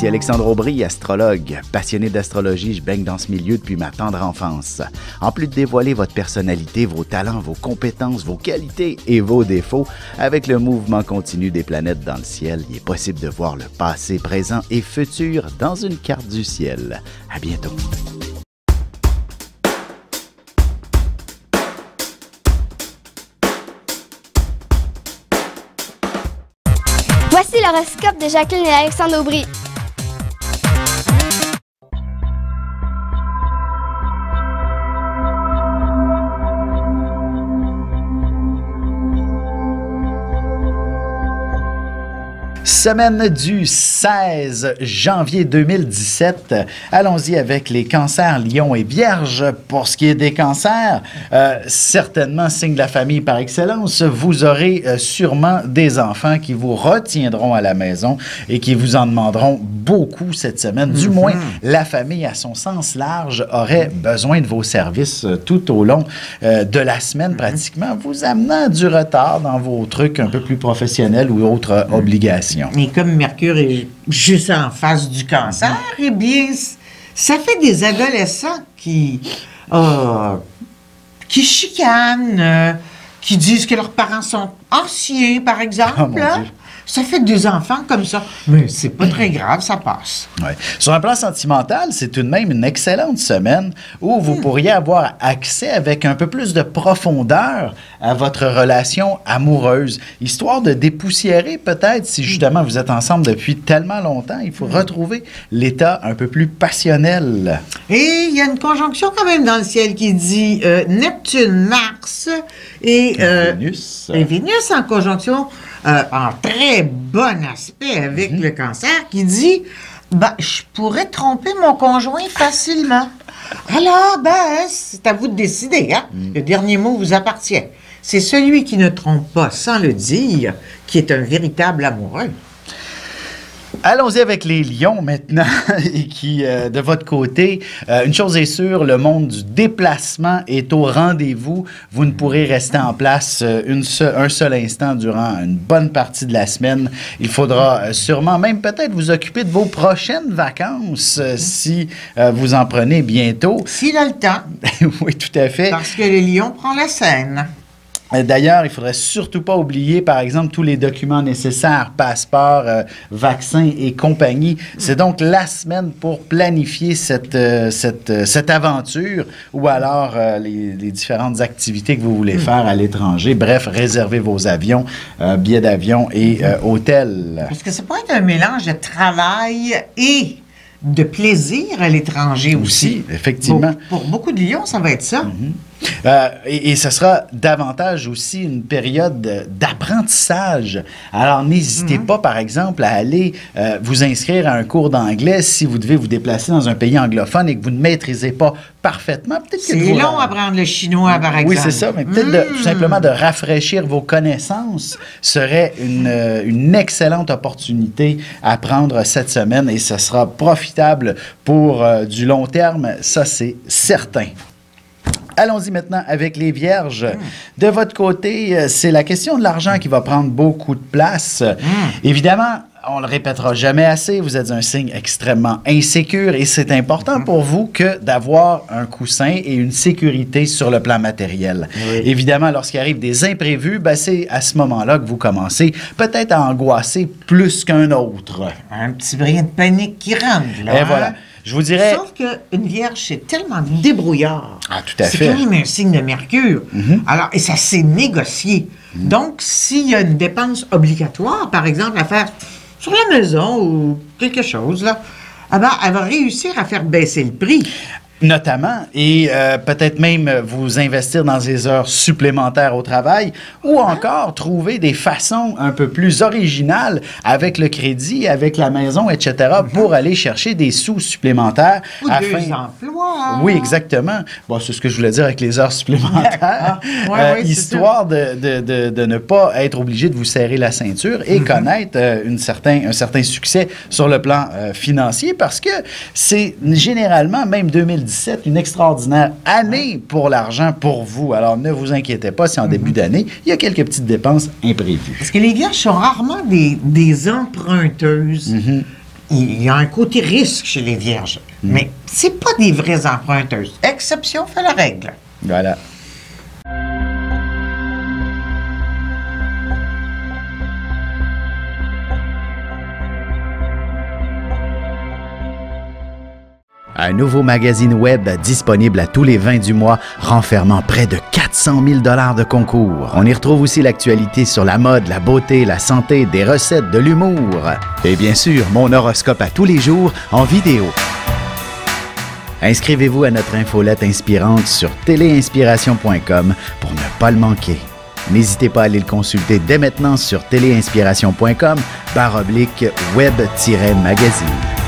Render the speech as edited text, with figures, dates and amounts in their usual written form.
Ici Alexandre Aubry, astrologue. Passionné d'astrologie, je baigne dans ce milieu depuis ma tendre enfance. En plus de dévoiler votre personnalité, vos talents, vos compétences, vos qualités et vos défauts, avec le mouvement continu des planètes dans le ciel, il est possible de voir le passé, présent et futur dans une carte du ciel. À bientôt. Voici l'horoscope de Jacqueline et Alexandre Aubry. Semaine du 16 janvier 2017. Allons-y avec les cancers, lions et vierges. Pour ce qui est des cancers, certainement signe de la famille par excellence, vous aurez sûrement des enfants qui vous retiendront à la maison et qui vous en demanderont beaucoup cette semaine. Du moins, la famille, à son sens large, aurait besoin de vos services tout au long de la semaine, pratiquement, vous amenant du retard dans vos trucs un peu plus professionnels ou autres obligations. Et comme Mercure est juste en face du cancer, eh bien, ça fait des adolescents qui chicanent, qui disent que leurs parents sont anciens, par exemple. Oh, mon Dieu. Ça fait des enfants comme ça. Mais c'est pas très grave, ça passe. Ouais. Sur un plan sentimental, c'est tout de même une excellente semaine où vous pourriez avoir accès avec un peu plus de profondeur à votre relation amoureuse, histoire de dépoussiérer peut-être, si justement vous êtes ensemble depuis tellement longtemps, il faut retrouver l'état un peu plus passionnel. Et il y a une conjonction quand même dans le ciel qui dit Neptune, Mars et Vénus. Et Vénus en conjonction en très bon aspect avec le cancer qui dit je pourrais tromper mon conjoint facilement. Alors, c'est à vous de décider. Hein? Le dernier mot vous appartient. C'est celui qui ne trompe pas sans le dire qui est un véritable amoureux. Allons-y avec les lions maintenant, et qui, de votre côté, une chose est sûre, le monde du déplacement est au rendez-vous. Vous ne pourrez rester en place un seul instant durant une bonne partie de la semaine. Il faudra sûrement même peut-être vous occuper de vos prochaines vacances si vous en prenez bientôt. S'il a le temps. Oui, tout à fait. Parce que le lion prend la scène. D'ailleurs, il ne faudrait surtout pas oublier, par exemple, tous les documents nécessaires, passeport, vaccins et compagnie. C'est donc la semaine pour planifier cette aventure ou alors les différentes activités que vous voulez faire à l'étranger. Bref, réservez vos avions, billets d'avion et hôtels. Parce que ça peut être un mélange de travail et de plaisir à l'étranger aussi. Effectivement. Pour beaucoup de lions, ça va être ça. Et ce sera davantage aussi une période d'apprentissage. Alors, n'hésitez pas, par exemple, à aller vous inscrire à un cours d'anglais si vous devez vous déplacer dans un pays anglophone et que vous ne maîtrisez pas parfaitement. C'est long à apprendre le chinois, par exemple. Oui, c'est ça, mais peut-être tout simplement de rafraîchir vos connaissances serait une excellente opportunité à prendre cette semaine et ce sera profitable pour du long terme, ça c'est certain. Allons-y maintenant avec les vierges. De votre côté, c'est la question de l'argent qui va prendre beaucoup de place. Évidemment, on le répétera jamais assez, vous êtes un signe extrêmement insécure et c'est important pour vous que d'avoir un coussin et une sécurité sur le plan matériel. Oui. Évidemment, lorsqu'il arrive des imprévus, c'est à ce moment-là que vous commencez peut-être à angoisser plus qu'un autre. Un petit brin de panique qui rentre, là. Et voilà. Je vous dirais... Sauf qu'une vierge, c'est tellement débrouillard. Ah, tout à fait. C'est quand même un signe de Mercure. Alors, et ça s'est négocié. Donc, s'il y a une dépense obligatoire, par exemple, à faire sur la maison ou quelque chose, là, elle va réussir à faire baisser le prix. Notamment, et peut-être même vous investir dans des heures supplémentaires au travail ou encore trouver des façons un peu plus originales avec le crédit, avec la maison, etc. pour aller chercher des sous supplémentaires. Ou deux emplois. Oui, exactement. Bon, c'est ce que je voulais dire avec les heures supplémentaires. Histoire de ne pas être obligé de vous serrer la ceinture et connaître un certain succès sur le plan financier parce que c'est généralement, même 2017, une extraordinaire année pour l'argent pour vous. Alors, ne vous inquiétez pas si en début d'année, il y a quelques petites dépenses imprévues. Parce que les vierges sont rarement des emprunteuses. il y a un côté risque chez les vierges. Mais c'est pas des vraies emprunteuses. Exception fait la règle. Voilà. Un nouveau magazine web disponible à tous les 20 du mois, renfermant près de 400 000 $ de concours. On y retrouve aussi l'actualité sur la mode, la beauté, la santé, des recettes, de l'humour. Et bien sûr, mon horoscope à tous les jours en vidéo. Inscrivez-vous à notre infolette inspirante sur téléinspiration.com pour ne pas le manquer. N'hésitez pas à aller le consulter dès maintenant sur téléinspiration.com/web-magazine.